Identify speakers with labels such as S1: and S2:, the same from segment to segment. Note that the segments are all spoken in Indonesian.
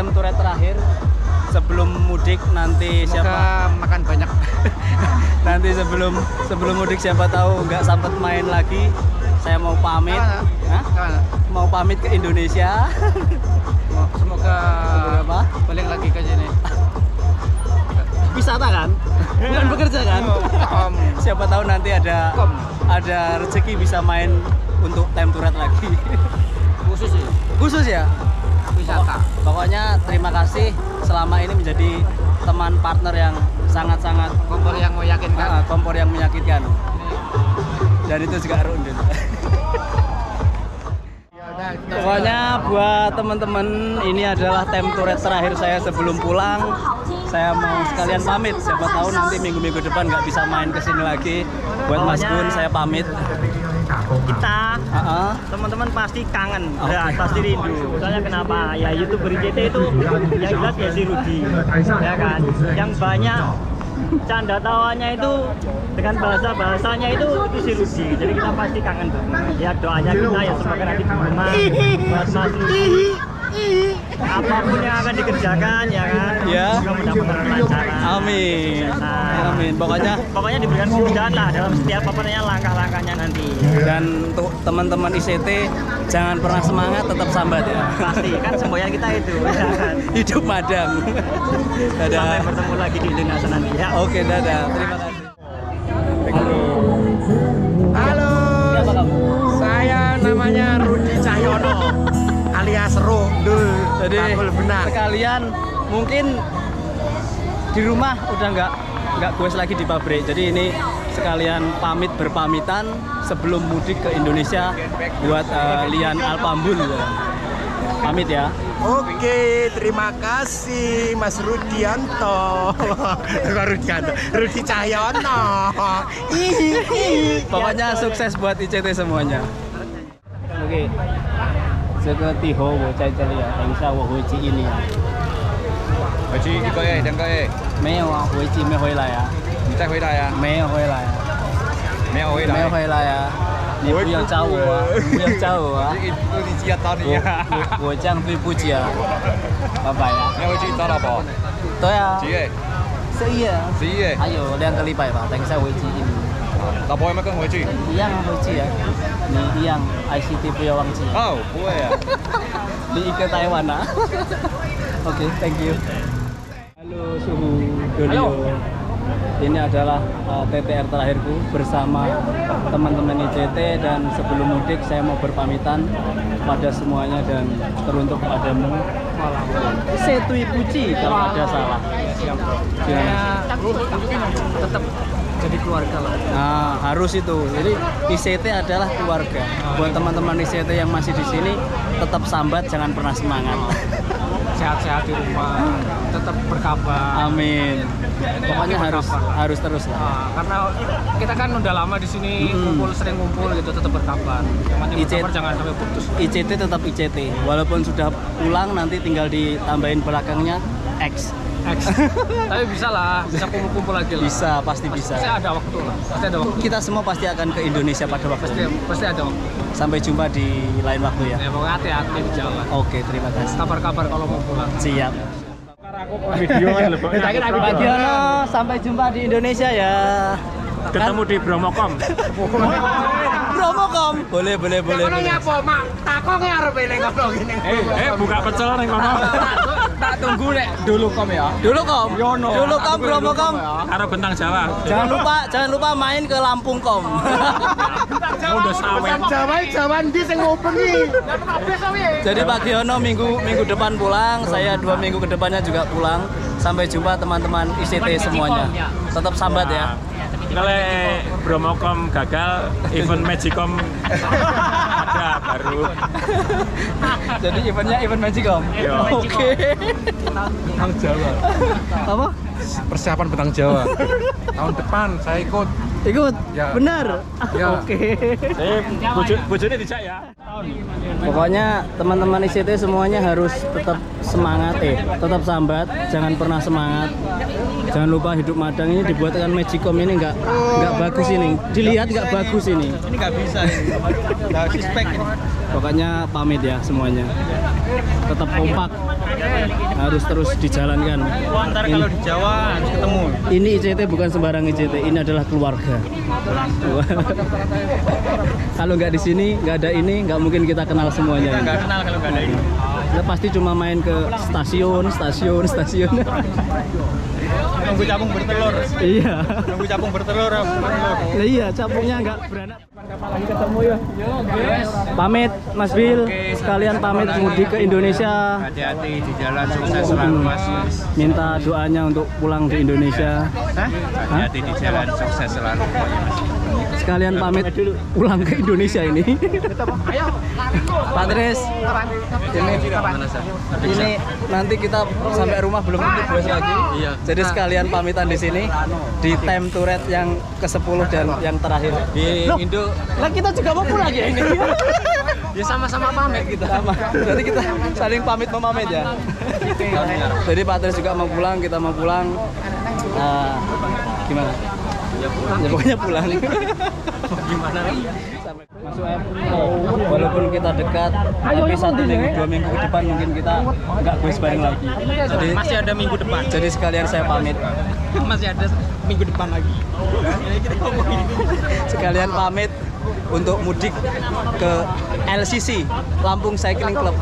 S1: tour terakhir sebelum mudik nanti.
S2: Semoga
S1: siapa
S2: makan banyak.
S1: nanti sebelum mudik siapa tahu nggak sempet main lagi. Saya mau pamit. Hah? Mau pamit ke Indonesia.
S2: Semoga
S1: apa?
S2: balik lagi ke sini.
S1: Wisata kan? Bukan bekerja kan? Siapa tahu nanti ada rezeki bisa main untuk time tour lagi. Khusus ya?
S2: Wisata.
S1: Pokoknya terima kasih selama ini menjadi teman partner yang sangat-sangat
S2: Kompor yang meyakinkan.
S1: kompor yang menyakitkan. Dan itu juga rundun. Pokoknya buat teman-teman ini adalah time tour terakhir saya sebelum pulang. Saya mau sekalian pamit. Siapa tahu nanti minggu-minggu depan nggak bisa main ke sini lagi. Buat Mas Gun saya pamit.
S3: Kita teman-teman pasti kangen, berat, pasti rindu. Soalnya kenapa? Ya YouTuber ICT itu yang jelas ya si Rudi, ya kan? Yang banyak canda tawanya itu dengan bahasanya itu si Rudi. Jadi kita pasti kangen banget. Ya doanya kita ya semoga nanti di rumah buat Mas Rudi. Apapun yang akan dikerjakan ya kan,
S1: ya.
S3: semoga mendapatkan kelancaran.
S1: Amin. Amin.
S3: Pokoknya diberikan kemudahan lah dalam setiap langkah-langkahnya nanti.
S1: Dan untuk teman-teman ICT jangan pernah semangat, tetap sambat ya.
S3: Pasti kan semboyan kita itu ya kan.
S1: Hidup madang. Dadah.
S3: Sampai bertemu lagi di Indonesia nanti ya.
S1: Oke, dadah. Terima kasih.
S2: Halo.
S1: Siapa kamu?
S2: Saya namanya Rudi Cahyono alias Rundul.
S1: Jadi
S2: benar.
S1: sekalian mungkin di rumah udah nggak goes lagi di pabrik. Jadi ini sekalian berpamitan sebelum mudik ke Indonesia buat Lian Alpambul. Pamit ya.
S2: Oke, terima kasih Mas Rudianto. Rudi Cahyono.
S1: Pokoknya sukses buat ICT semuanya. Oke. 这个地盒我在这里啊，等一下我回去印尼啊。
S4: 回去1个月、2个月，
S1: 没有啊，回去没回来啊。
S4: 你再回来呀？
S1: 没有回来啊。
S4: 没有回来。
S1: 没有回来啊。你不要找我啊！不要找我啊！
S4: 你记得找你啊！
S1: 我这样对不起啊。拜拜啊。
S4: 你要回去找老婆？
S1: 对啊。
S4: 几月
S1: 11月。
S4: 11月。
S1: 还有2个礼拜吧，等一下回去印尼。
S4: 老婆有没有跟回去？
S1: 一样回去啊。你一样 ICT 不要忘记。
S4: 哦，不会啊。
S1: Di ke Taiwan ah. Oke, thank you. Halo suhu Dolio. Ini adalah TTR terakhirku bersama teman-teman ICT, dan sebelum mudik saya mau berpamitan pada semuanya dan teruntuk padamu. Setui puji kalau ada salah.
S2: Tetap jadi keluarga lah.
S1: Nah, harus itu. Jadi ICT adalah keluarga. Buat teman-teman ICT yang masih di sini, tetap sambat, jangan pernah semangat.
S2: Sehat-sehat di rumah, tetap berkabar.
S1: Amin. Pokoknya harus terus lah.
S2: Karena kita kan udah lama di sini, sering kumpul gitu, tetap berkabar. Berkabar jangan sampai putus.
S1: ICT tetap ICT. Walaupun sudah pulang, nanti tinggal ditambahin belakangnya X.
S2: Tapi bisa lah, bisa kumpul-kumpul lagi lah.
S1: Bisa, pasti bisa.
S2: Pasti ada waktu lah. Pasti ada waktu.
S1: Kita semua pasti akan ke Indonesia pada waktu.
S2: Pasti ada waktu.
S1: Sampai jumpa di lain waktu ya.
S2: Ya, pokoknya hati-hati di jalan.
S1: Oke, terima kasih.
S2: Kabar-kabar kalau mau pulang.
S1: Siap.
S4: Video kan
S1: Pak Diono, sampai jumpa di Indonesia ya.
S4: Ketemu di Bromokom.
S1: Bromokom. Boleh.
S2: Apa, Mak? Takoknya arep eling ngono gini.
S4: Buka pecel ning kono.
S2: Tak tunggu nek dulu kom ya.
S1: Dulu kom Bromokom.
S4: Karo Bentang Jawa.
S1: Jangan lupa main ke Lampung kom.
S4: Udah sawen.
S2: Jawa ndi sing ngopengi.
S1: Jadi Pak Giono minggu depan pulang, saya 2 minggu ke depannya juga pulang. Sampai jumpa teman-teman ICT semuanya. Tetap sambat ya.
S4: Kalau Bromokom gagal, event Magicom ada baru.
S1: Jadi event Magicom. Oke.
S4: Bentang Jawa.
S1: Apa?
S4: Persiapan Bentang Jawa. Tahun depan saya ikut.
S1: Ikut?
S4: Ya.
S1: Benar?
S4: Ya.
S1: Oke.
S4: Bojone dijak ya.
S1: Pokoknya teman-teman ICT semuanya harus tetap semangat, tetap sambat, jangan pernah semangat. Jangan lupa hidup madang ini dibuatkan Magicom ini nggak bagus ini. Dilihat nggak bagus ini.
S2: Ini nggak bisa ini. Nggak respect ini.
S1: Pokoknya pamit ya semuanya. Tetap kompak. harus terus dijalankan.
S3: Ntar kalau di Jawa harus ketemu.
S1: Ini ICT bukan sembarang ICT, ini adalah keluarga. Kalau nggak di sini, nggak ada ini, nggak mungkin kita kenal semuanya.
S3: Nggak kenal kalau nggak ada ini.
S1: Kita pasti cuma main ke stasiun.
S3: Nunggu capung bertelur.
S1: Iya.
S3: Nunggu capung bertelur.
S1: Nah, iya, capungnya nggak beranak. Kapan lagi ketemu ya? Pamit, Mas Bil. Sekalian pamit mudik ke Indonesia.
S2: Hati-hati di jalan, sukses selalu Mas.
S1: Minta doanya untuk pulang di Indonesia.
S2: Hati-hati di jalan, sukses selalu.
S1: Sekalian pamit pulang ke Indonesia ini. Pak Tris, ini nanti kita sampai rumah belum tentu bos lagi.
S2: Iya.
S1: Jadi sekalian pamitan di sini di time to ride yang ke-10 dan yang terakhir.
S2: Di Indo,
S1: Lah kita juga mau pulang ya ini.
S2: ya sama-sama pamit kita.
S1: Sama. Jadi kita saling pamit memamit ya. Jadi Pak Tris juga mau pulang, kita mau pulang. Gimana? Ya pulang. Ya pokoknya pulang.
S2: Gimana?
S1: Masuk walaupun kita dekat, tapi 1 minggu 2 minggu ke depan mungkin kita nggak gue bareng lagi. Jadi
S2: Masih ada minggu depan.
S1: Jadi sekalian saya pamit.
S2: Masih ada minggu depan lagi.
S1: Sekalian pamit untuk mudik ke LCC Lampung Cycling Club.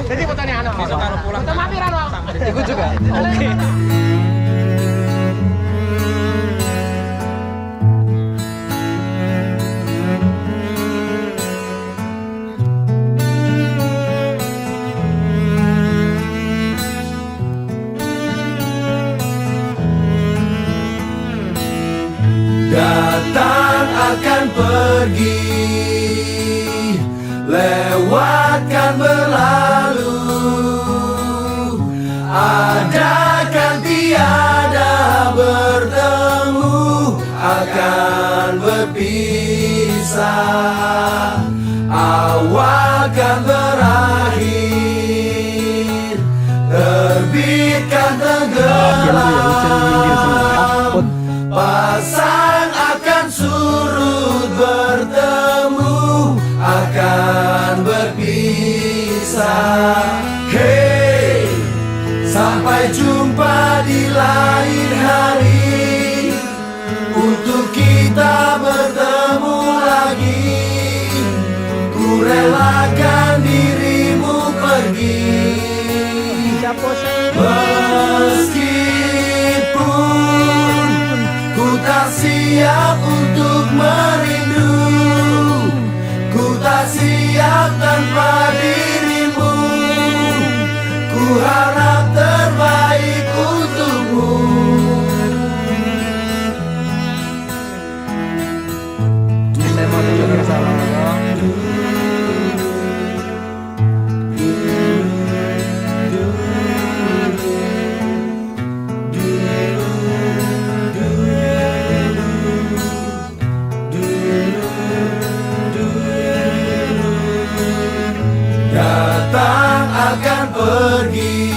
S2: Jadi pertanyaan besok kalau pulang kita mampir
S1: Ikut juga. Oke.
S5: Datang akan pergi, lewatkan berlalu, ada kan tiada bertemu, akan berpisah, awal kan berakhir, terbitkan tenggelam, pasang akan surut bertemu, akan berpisah. Hey, sampai jumpa di lain hari, untuk kita bertemu lagi. Ku relakan dirimu pergi, meskipun ku tak siap untuk merindu, ku tak siap tanpa dirimu, ku harap terbaik untukmu.
S1: Saya mau tunjukkan salam.
S5: Datang akan pergi,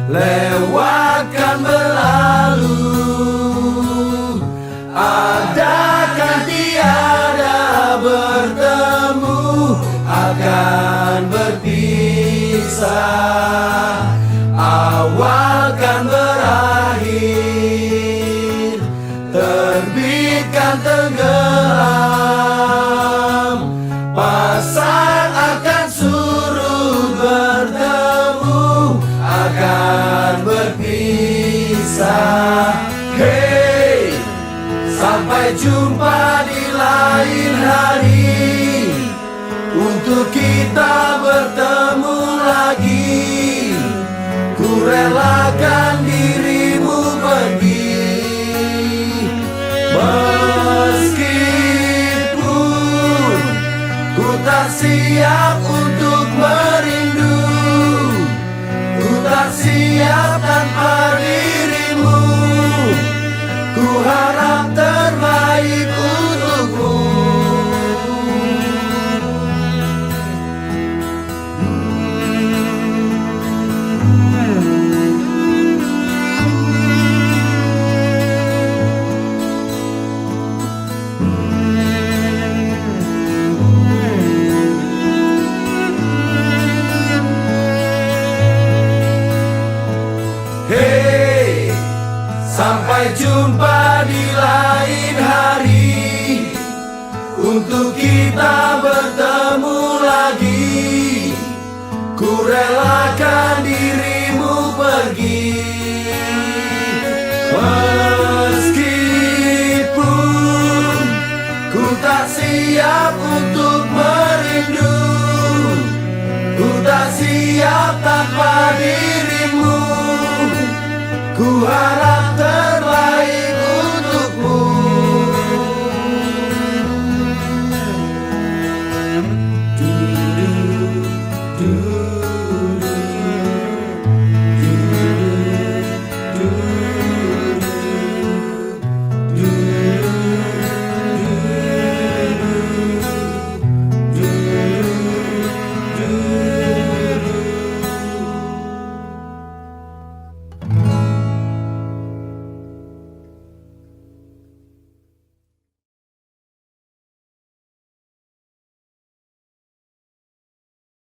S5: lewatkan berlalu, adakan tiada bertemu, akan berpisah, awal kan berakhir, terbitkan tenggelam, pasang akan surut bertemu, akan berpisah. Hey, sampai jumpa di lain hari, untuk kita bertemu lagi. Ku relakan dirimu pergi, meskipun ku tak siap untuk merindu, ku tak siap tanpa dirimu, ku harap terbaik untukmu. Sampai jumpa di lain hari, untuk kita bertemu lagi. Ku relakan dirimu pergi, meskipun ku tak siap untuk merindu. Ku tak siap tanpa dirimu. Ku